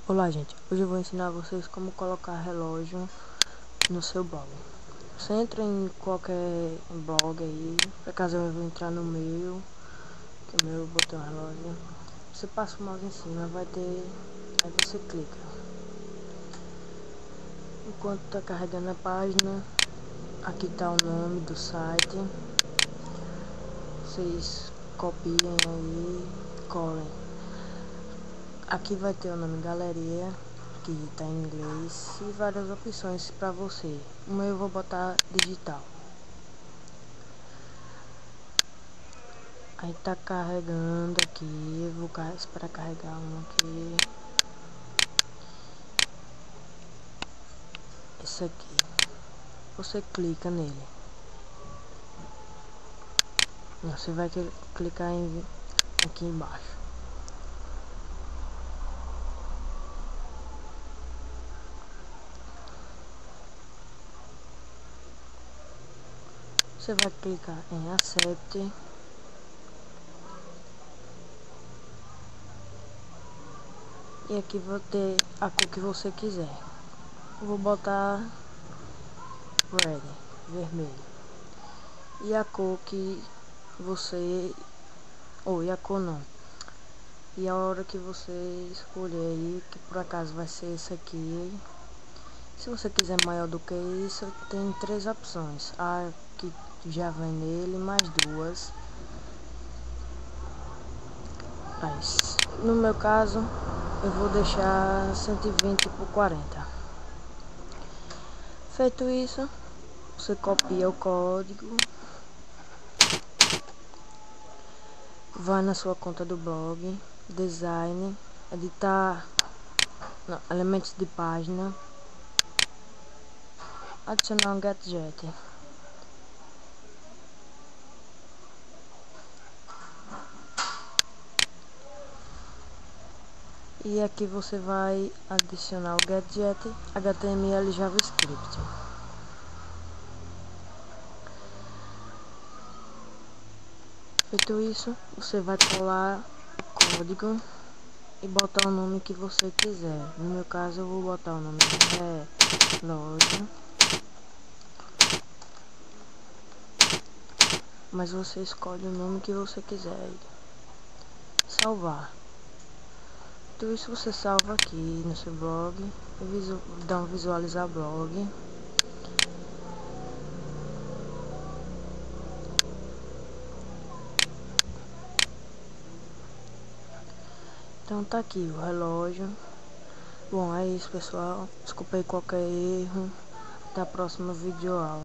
Olá gente, hoje eu vou ensinar vocês como colocar relógio no seu blog. Você entra em qualquer blog aí, por acaso eu vou entrar no meu, que o meu eu botei um relógio. Você passa o mouse em cima, vai ter, aí você clica. Enquanto tá carregando a página, aqui tá o nome do site. Vocês copiem aí, colhem. Aqui vai ter o nome galeria, que tá em inglês, e várias opções para você. O meu eu vou botar digital. Aí tá carregando aqui, eu vou esperar carregar um aqui. Esse aqui, você clica nele. Você vai clicar aqui embaixo. Você vai clicar em accept. E aqui vou ter a cor que você quiser. Eu vou botar red, vermelho. E a cor que você... e a cor não. E a hora que você escolher aí, que por acaso vai ser esse aqui. Se você quiser maior do que isso, tem 3 opções. A que já vem nele, mais 2. Mas, no meu caso, eu vou deixar 120 por 40. Feito isso, você copia o código, vai na sua conta do blog, design, editar, não, elementos de página, adicionar um gadget. E aqui você vai adicionar o gadget HTML e JavaScript. Feito isso, você vai colar o código e botar o nome que você quiser. No meu caso, eu vou botar o nome de relógio. Mas você escolhe o nome que você quiser. Salvar. Tudo isso você salva aqui no seu blog. Dá um visualizar blog. Então tá aqui o relógio. Bom, é isso pessoal. Desculpa aí qualquer erro. Até a próxima videoaula.